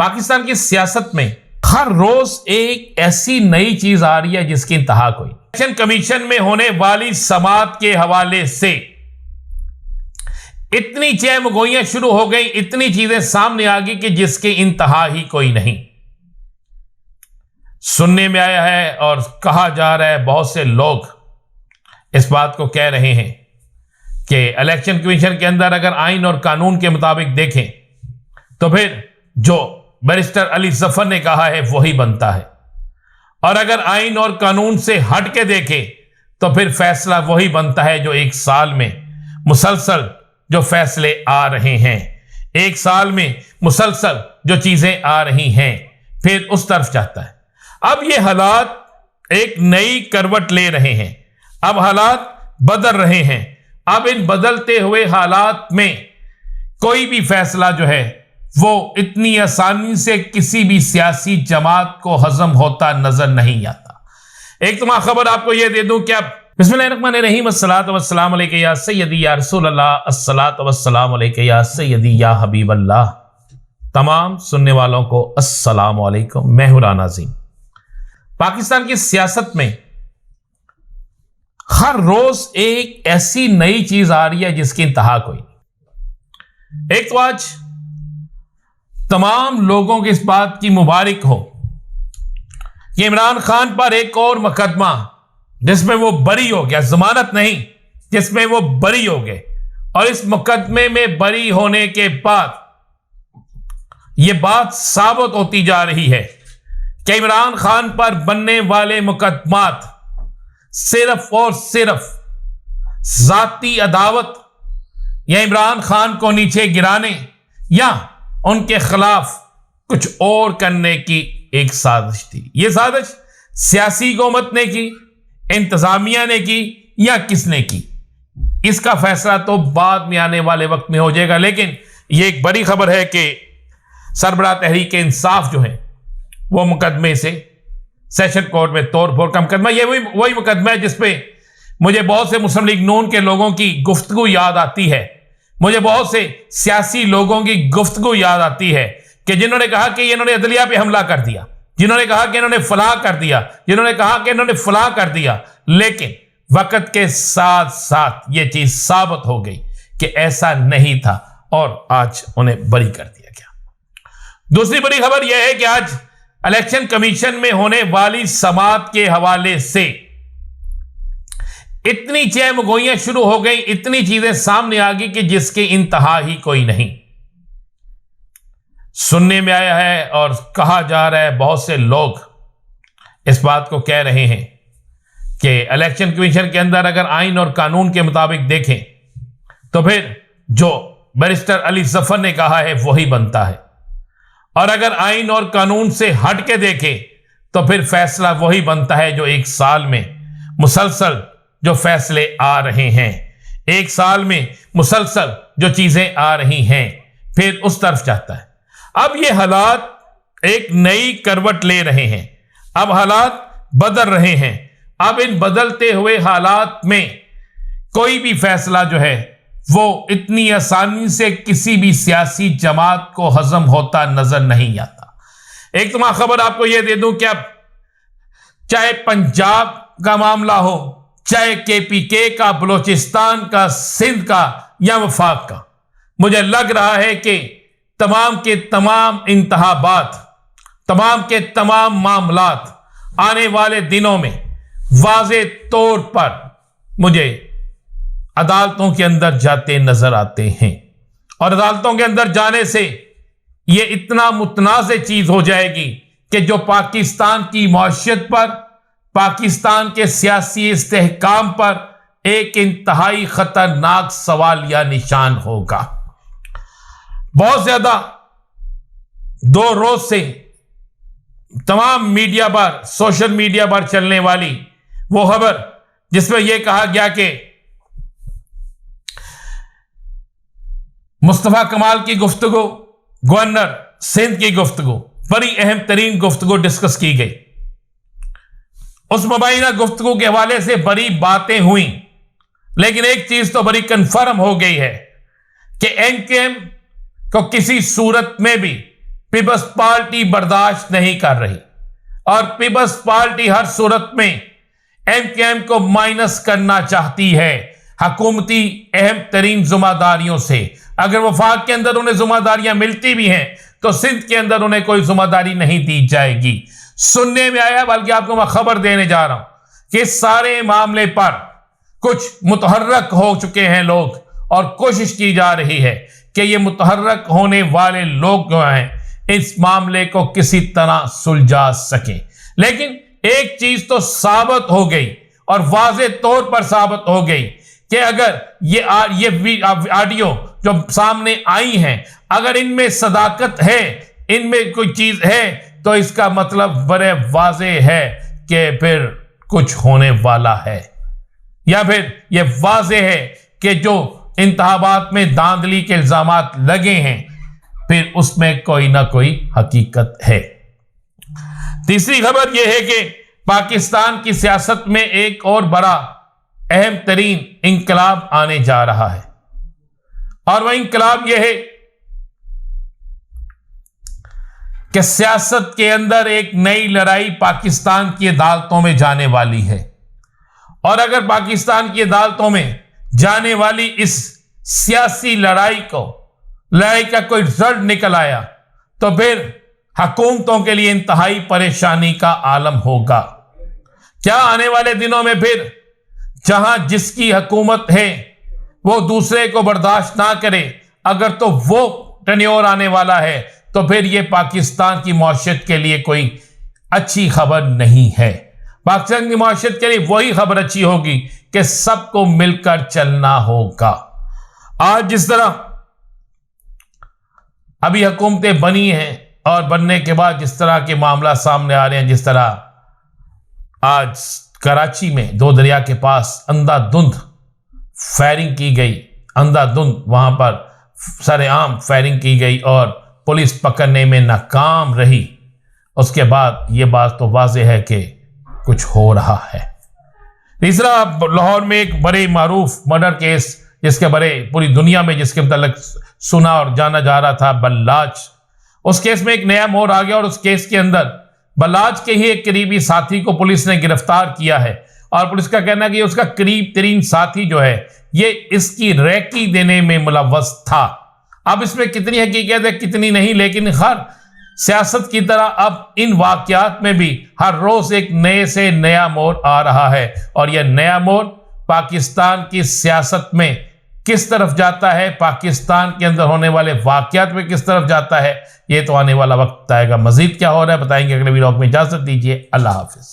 پاکستان کی سیاست میں ہر روز ایک ایسی نئی چیز آ رہی ہے جس کی انتہا کوئی نہیں۔ الیکشن کمیشن میں ہونے والی سماعت کے حوالے سے اتنی چہم گوئیاں شروع ہو گئی، اتنی چیزیں سامنے آ گئی کہ جس کی انتہا ہی کوئی نہیں۔ سننے میں آیا ہے اور کہا جا رہا ہے، بہت سے لوگ اس بات کو کہہ رہے ہیں کہ الیکشن کمیشن کے اندر اگر آئین اور قانون کے مطابق دیکھیں تو پھر جو بیرسٹر علی ظفر نے کہا ہے وہی بنتا ہے، اور اگر آئین اور قانون سے ہٹ کے دیکھیں تو پھر فیصلہ وہی بنتا ہے جو ایک سال میں مسلسل جو فیصلے آ رہے ہیں، ایک سال میں مسلسل جو چیزیں آ رہی ہیں پھر اس طرف جاتا ہے۔ اب یہ حالات ایک نئی کروٹ لے رہے ہیں، اب حالات بدل رہے ہیں۔ اب ان بدلتے ہوئے حالات میں کوئی بھی فیصلہ جو ہے وہ اتنی آسانی سے کسی بھی سیاسی جماعت کو ہضم ہوتا نظر نہیں آتا۔ ایک تو میں خبر آپ کو یہ دے دوں کہ اب بسم اللہ الرحمن الرحیم، الصلاۃ والسلام علیک یا سیدی یا رسول اللہ، الصلاۃ والسلام علیک یا سیدی یا حبیب اللہ۔ تمام سننے والوں کو السلام علیکم، میں ہوں رانا عظیم۔ پاکستان کی سیاست میں ہر روز ایک ایسی نئی چیز آ رہی ہے جس کی انتہا کوئی نہیں۔ ایک تو آج تمام لوگوں کی اس بات کی مبارک ہو کہ عمران خان پر ایک اور مقدمہ جس میں وہ بری ہو گیا، ضمانت نہیں، جس میں وہ بری ہو گئے، اور اس مقدمے میں بری ہونے کے بعد یہ بات ثابت ہوتی جا رہی ہے کہ عمران خان پر بننے والے مقدمات صرف اور صرف ذاتی عداوت یا عمران خان کو نیچے گرانے یا ان کے خلاف کچھ اور کرنے کی ایک سازش تھی۔ یہ سازش سیاسی حکومت نے کی، انتظامیہ نے کی، یا کس نے کی، اس کا فیصلہ تو بعد میں آنے والے وقت میں ہو جائے گا۔ لیکن یہ ایک بڑی خبر ہے کہ سربراہ تحریک انصاف جو ہے وہ مقدمے سے سیشن کورٹ میں توڑ پھوڑ کا مقدمہ، یہ وہی مقدمہ ہے جس پہ مجھے بہت سے مسلم لیگ نون کے لوگوں کی گفتگو یاد آتی ہے، مجھے بہت سے سیاسی لوگوں کی گفتگو یاد آتی ہے کہ جنہوں نے کہا کہ انہوں نے عدلیہ پہ حملہ کر دیا، جنہوں نے کہا کہ انہوں نے فلاں کر دیا، جنہوں نے کہا کہ انہوں نے فلاں کر دیا، لیکن وقت کے ساتھ ساتھ یہ چیز ثابت ہو گئی کہ ایسا نہیں تھا اور آج انہیں بری کر دیا گیا۔ دوسری بڑی خبر یہ ہے کہ آج الیکشن کمیشن میں ہونے والی سماعت کے حوالے سے اتنی چہم گوئیاں شروع ہو گئی، اتنی چیزیں سامنے آ گئی کہ جس کی انتہا ہی کوئی نہیں۔ سننے میں آیا ہے اور کہا جا رہا ہے، بہت سے لوگ اس بات کو کہہ رہے ہیں کہ الیکشن کمیشن کے اندر اگر آئین اور قانون کے مطابق دیکھیں تو پھر جو بیرسٹر علی ظفر نے کہا ہے وہی بنتا ہے، اور اگر آئین اور قانون سے ہٹ کے دیکھیں تو پھر فیصلہ وہی بنتا ہے جو ایک سال میں مسلسل جو فیصلے آ رہے ہیں، ایک سال میں مسلسل جو چیزیں آ رہی ہیں پھر اس طرف جاتا ہے۔ اب یہ حالات ایک نئی کروٹ لے رہے ہیں، اب حالات بدل رہے ہیں۔ اب ان بدلتے ہوئے حالات میں کوئی بھی فیصلہ جو ہے وہ اتنی آسانی سے کسی بھی سیاسی جماعت کو ہضم ہوتا نظر نہیں آتا۔ ایک تو میں خبر آپ کو یہ دے دوں کہ اب چاہے پنجاب کا معاملہ ہو، چاہے کے پی کے کا، بلوچستان کا، سندھ کا یا وفاق کا، مجھے لگ رہا ہے کہ تمام کے تمام انتخابات، تمام کے تمام معاملات آنے والے دنوں میں واضح طور پر مجھے عدالتوں کے اندر جاتے نظر آتے ہیں، اور عدالتوں کے اندر جانے سے یہ اتنا متنازع چیز ہو جائے گی کہ جو پاکستان کی معیشت پر، پاکستان کے سیاسی استحکام پر ایک انتہائی خطرناک سوالیہ نشان ہوگا۔ بہت زیادہ 2 روز سے تمام میڈیا پر، سوشل میڈیا پر چلنے والی وہ خبر جس میں یہ کہا گیا کہ مصطفیٰ کمال کی گفتگو، گورنر سندھ کی گفتگو، بڑی اہم ترین گفتگو ڈسکس کی گئی۔ اس مبینہ گفتگو کے حوالے سے بڑی باتیں ہوئیں، لیکن ایک چیز تو بڑی کنفرم ہو گئی ہے کہ این کے ایم کو کسی صورت میں بھی پیپلز پارٹی برداشت نہیں کر رہی اور پیپلز پارٹی ہر صورت میں MKM کو مائنس کرنا چاہتی ہے حکومتی اہم ترین ذمہ داریوں سے۔ اگر وفاق کے اندر انہیں ذمہ داریاں ملتی بھی ہیں تو سندھ کے اندر انہیں کوئی ذمہ داری نہیں دی جائے گی۔ سننے میں آیا، بلکہ آپ کو میں خبر دینے جا رہا ہوں کہ اس سارے معاملے پر کچھ متحرک ہو چکے ہیں لوگ اور کوشش کی جا رہی ہے کہ یہ متحرک ہونے والے لوگ جو ہیں اس معاملے کو کسی طرح سلجھا سکیں۔ لیکن ایک چیز تو ثابت ہو گئی اور واضح طور پر ثابت ہو گئی کہ اگر یہ آڈیو جو سامنے آئی ہیں اگر ان میں صداقت ہے، ان میں کوئی چیز ہے، تو اس کا مطلب بڑے واضح ہے کہ پھر کچھ ہونے والا ہے، یا پھر یہ واضح ہے کہ جو انتخابات میں دھاندلی کے الزامات لگے ہیں پھر اس میں کوئی نہ کوئی حقیقت ہے۔ تیسری خبر یہ ہے کہ پاکستان کی سیاست میں ایک اور بڑا اہم ترین انقلاب آنے جا رہا ہے، اور وہ انقلاب یہ ہے کہ سیاست کے اندر ایک نئی لڑائی پاکستان کی عدالتوں میں جانے والی ہے، اور اگر پاکستان کی عدالتوں میں جانے والی اس سیاسی لڑائی کا کوئی رزلٹ نکل آیا تو پھر حکومتوں کے لیے انتہائی پریشانی کا عالم ہوگا۔ کیا آنے والے دنوں میں پھر جہاں جس کی حکومت ہے وہ دوسرے کو برداشت نہ کرے، اگر تو وہ ٹینیور آنے والا ہے تو پھر یہ پاکستان کی معیشت کے لیے کوئی اچھی خبر نہیں ہے۔ پاکستان کی معیشت کے لیے وہی خبر اچھی ہوگی کہ سب کو مل کر چلنا ہوگا۔ آج جس طرح ابھی حکومتیں بنی ہیں اور بننے کے بعد جس طرح کے معاملات سامنے آ رہے ہیں، جس طرح آج کراچی میں دو دریا کے پاس اندھا دھند فائرنگ کی گئی، اندھا دھند وہاں پر سر عام فائرنگ کی گئی اور پولیس پکڑنے میں ناکام رہی، اس کے بعد یہ بات تو واضح ہے کہ کچھ ہو رہا ہے۔ تیسرا، لاہور میں ایک بڑے معروف مرڈر کیس جس کے بڑے پوری دنیا میں جس کے متعلق سنا اور جانا جا رہا تھا، بلاچ، اس کیس میں ایک نیا موڑ آ گیا اور اس کیس کے اندر بلاچ کے ہی ایک قریبی ساتھی کو پولیس نے گرفتار کیا ہے، اور پولیس کا کہنا ہے کہ اس کا قریب ترین ساتھی جو ہے یہ اس کی ریکی دینے میں ملوث تھا۔ اب اس میں کتنی حقیقت ہے کتنی نہیں، لیکن ہر سیاست کی طرح اب ان واقعات میں بھی ہر روز ایک نئے سے نیا موڑ آ رہا ہے، اور یہ نیا موڑ پاکستان کی سیاست میں کس طرف جاتا ہے، پاکستان کے اندر ہونے والے واقعات میں کس طرف جاتا ہے، یہ تو آنے والا وقت آئے گا۔ مزید کیا ہو رہا ہے بتائیں گے اگلے ویڈیو میں۔ اجازت دیجیے، اللہ حافظ۔